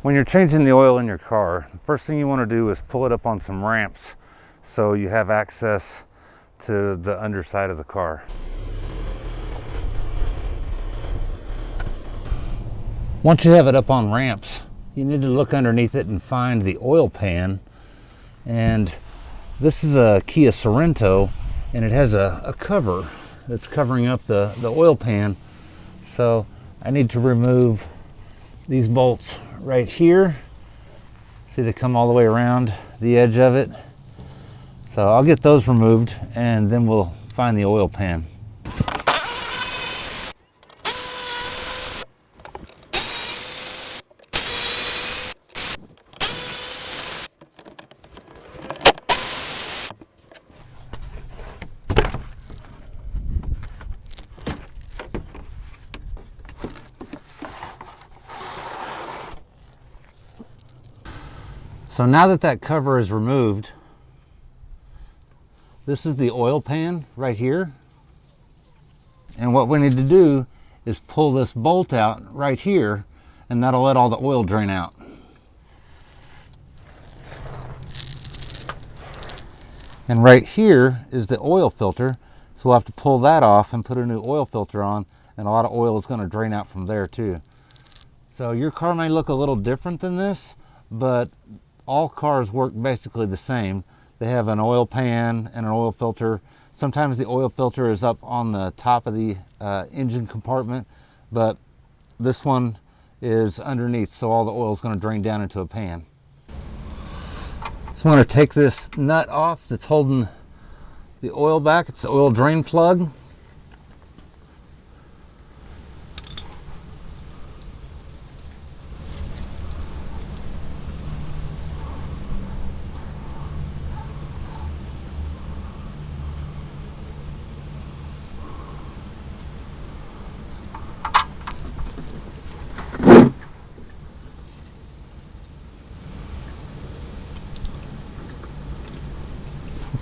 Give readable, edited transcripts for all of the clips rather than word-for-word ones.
When you're changing the oil in your car, the first thing you want to do is pull it up on some ramps so you have access to the underside of the car. Once you have it up on ramps, you need to look underneath it and find the oil pan. And this is a Kia Sorento, and it has a cover that's covering up the oil pan. So I need to remove these bolts right here. See, they come all the way around the edge of it. So I'll get those removed and then we'll find the oil pan. So now that cover is removed, this is the oil pan right here. And what we need to do is pull this bolt out right here, and that'll let all the oil drain out. And right here is the oil filter. So we'll have to pull that off and put a new oil filter on, and a lot of oil is going to drain out from there too. So your car may look a little different than this, but all cars work basically the same. They have an oil pan and an oil filter. Sometimes the oil filter is up on the top of the engine compartment, but this one is underneath, so all the oil is going to drain down into a pan. So I'm going to take this nut off that's holding the oil back. It's the oil drain plug.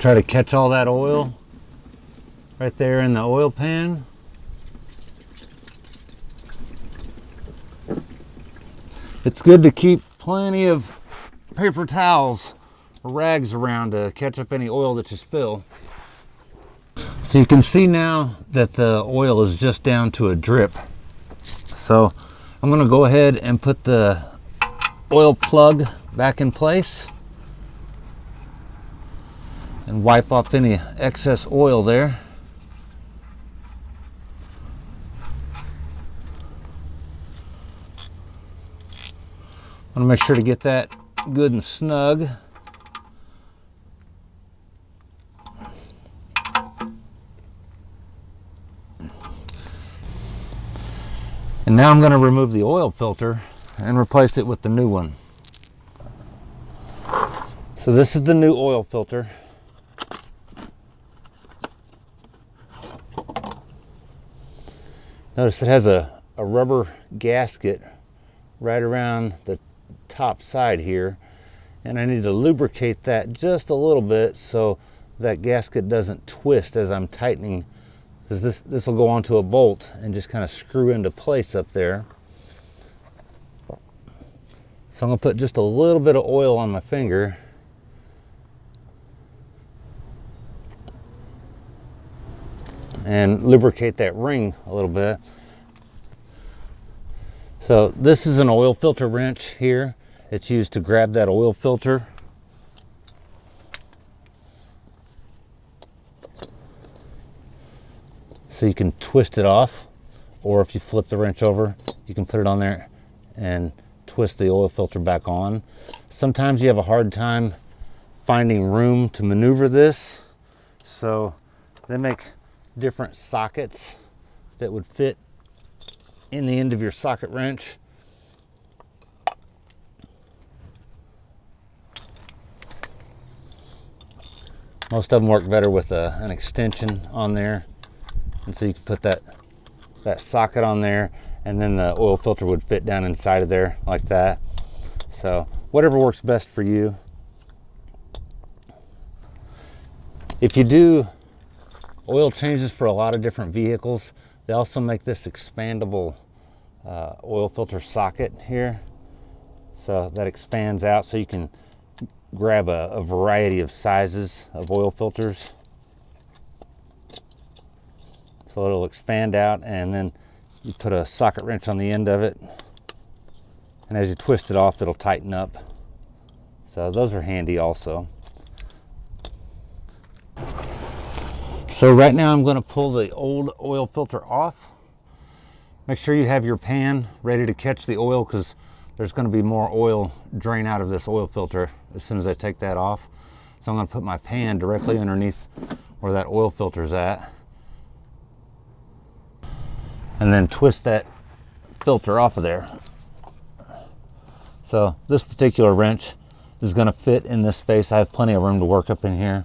Try to catch all that oil right there in the oil pan. It's good to keep plenty of paper towels or rags around to catch up any oil that you spill. So you can see now that the oil is just down to a drip. So I'm going to go ahead and put the oil plug back in place and wipe off any excess oil there. I want to make sure to get that good and snug. And now I'm going to remove the oil filter and replace it with the new one. So this is the new oil filter. Notice it has a rubber gasket right around the top side here, and I need to lubricate that just a little bit so that gasket doesn't twist as I'm tightening, because this will go onto a bolt and just kind of screw into place up there. So I'm going to put just a little bit of oil on my finger. And lubricate that ring a little bit. So this is an oil filter wrench here. It's used to grab that oil filter. So you can twist it off, or if you flip the wrench over, you can put it on there and twist the oil filter back on. Sometimes you have a hard time finding room to maneuver this, so they make different sockets that would fit in the end of your socket wrench. Most of them work better with an extension on there, and so you can put that socket on there, and then the oil filter would fit down inside of there like that. So whatever works best for you. If you do oil changes for a lot of different vehicles, they also make this expandable oil filter socket here. So that expands out so you can grab a variety of sizes of oil filters. So it'll expand out, and then you put a socket wrench on the end of it, and as you twist it off, it'll tighten up. So those are handy also. So right now I'm going to pull the old oil filter off. Make sure you have your pan ready to catch the oil, because there's going to be more oil drain out of this oil filter as soon as I take that off. So I'm going to put my pan directly underneath where that oil filter is at, and then twist that filter off of there. So this particular wrench is going to fit in this space. I have plenty of room to work up in here.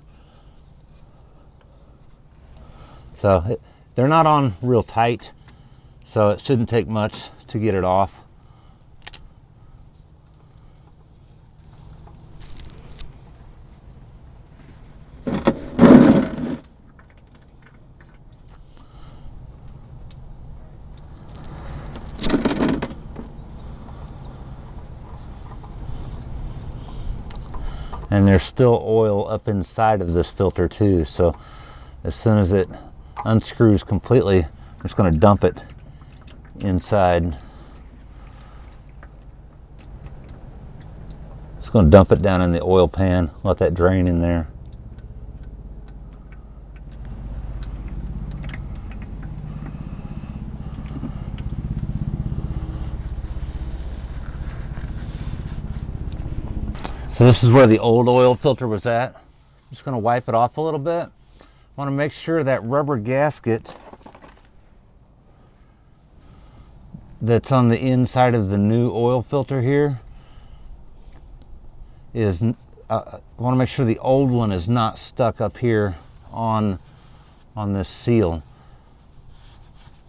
So they're not on real tight, so it shouldn't take much to get it off. And there's still oil up inside of this filter too, so as soon as it unscrews completely, I'm just going to dump it inside. Just going to dump it down in the oil pan, let that drain in there. So this is where the old oil filter was at. I'm just going to wipe it off a little bit. I want to make sure that rubber gasket that's on the inside of the new oil filter here is, I want to make sure the old one is not stuck up here on this seal.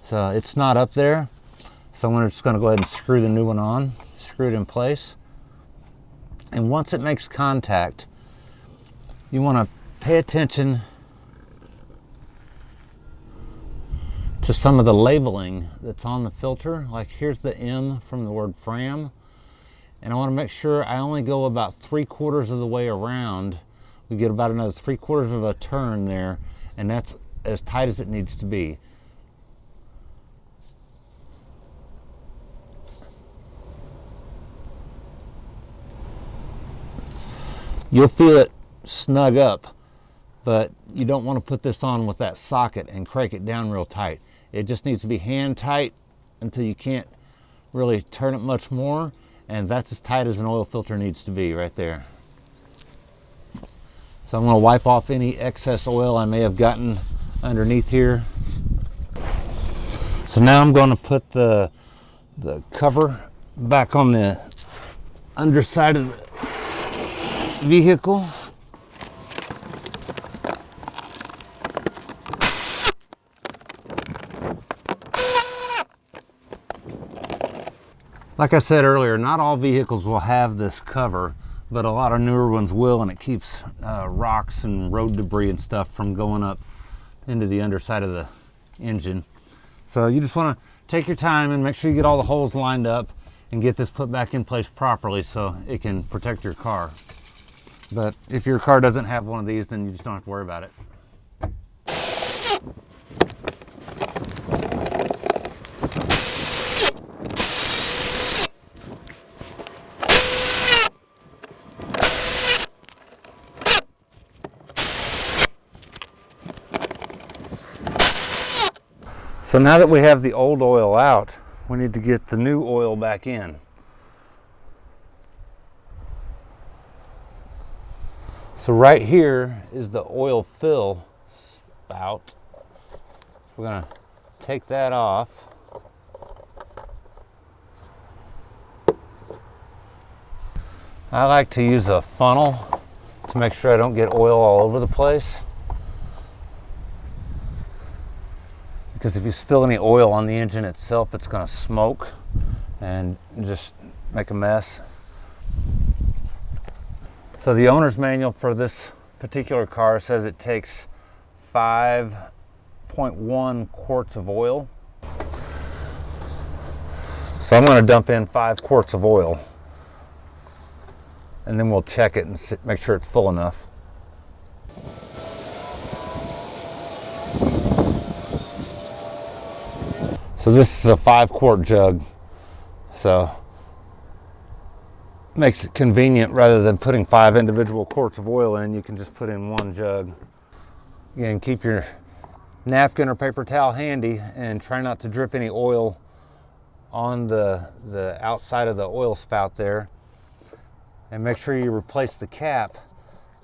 So it's not up there. So I'm just going to go ahead and screw the new one on, screw it in place. And once it makes contact, you want to pay attention to some of the labeling that's on the filter. Like here's the M from the word Fram. And I want to make sure I only go about 3/4 of the way around. We get about another 3/4 of a turn there, and that's as tight as it needs to be. You'll feel it snug up, but you don't want to put this on with that socket and crank it down real tight. It just needs to be hand tight until you can't really turn it much more, and that's as tight as an oil filter needs to be right there. So I'm going to wipe off any excess oil I may have gotten underneath here. So now I'm going to put the cover back on the underside of the vehicle. Like I said earlier, not all vehicles will have this cover, but a lot of newer ones will, and it keeps rocks and road debris and stuff from going up into the underside of the engine. So you just want to take your time and make sure you get all the holes lined up and get this put back in place properly so it can protect your car. But if your car doesn't have one of these, then you just don't have to worry about it. So now that we have the old oil out, we need to get the new oil back in. So right here is the oil fill spout. We're going to take that off. I like to use a funnel to make sure I don't get oil all over the place. Because if you spill any oil on the engine itself, it's going to smoke and just make a mess. So the owner's manual for this particular car says it takes 5.1 quarts of oil. So I'm going to dump in 5 quarts of oil. and then we'll check it and make sure it's full enough. So this is a 5-quart jug, so makes it convenient. Rather than putting 5 individual quarts of oil in, you can just put in 1 jug. Again, keep your napkin or paper towel handy and try not to drip any oil on the outside of the oil spout there. And make sure you replace the cap,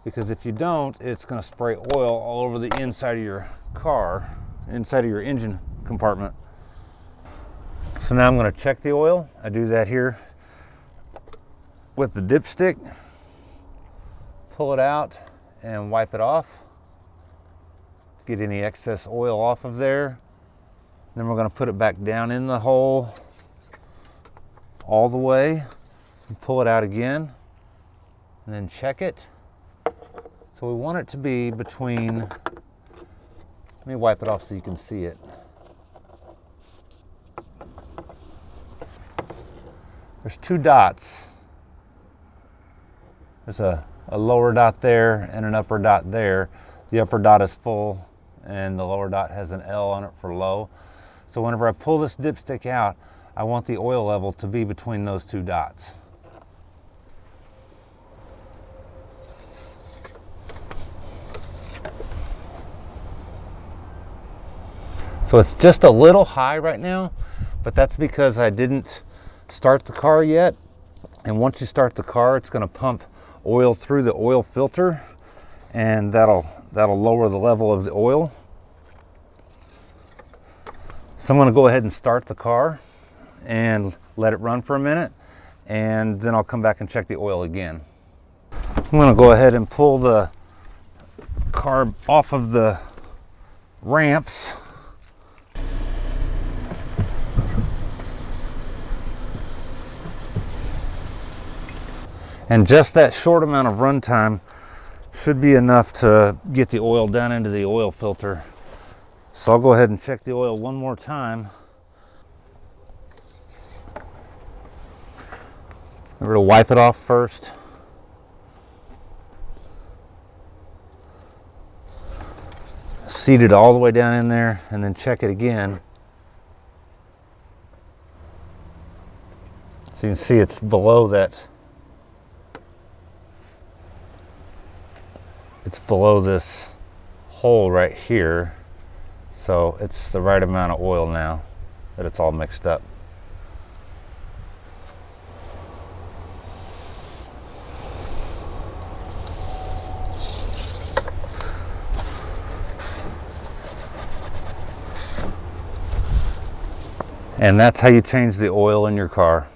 because if you don't, it's going to spray oil all over the inside of your car, inside of your engine compartment. So now I'm going to check the oil. I do that here with the dipstick. Pull it out and wipe it off to get any excess oil off of there. Then we're going to put it back down in the hole all the way and pull it out again, and then check it. So we want it to be between, let me wipe it off so you can see it. There's 2 dots. There's a lower dot there and an upper dot there. The upper dot is full and the lower dot has an L on it for low. So whenever I pull this dipstick out, I want the oil level to be between those 2 dots. So it's just a little high right now, but that's because I didn't start the car yet. And once you start the car, it's going to pump oil through the oil filter, and that'll lower the level of the oil. So I'm going to go ahead and start the car and let it run for a minute, and then I'll come back and check the oil again. I'm going to go ahead and pull the car off of the ramps. And just that short amount of run time should be enough to get the oil down into the oil filter. So I'll go ahead and check the oil one more time. Remember to wipe it off first. Seat it all the way down in there and then check it again. So you can see it's below that. It's below this hole right here. So it's the right amount of oil now that it's all mixed up. And that's how you change the oil in your car.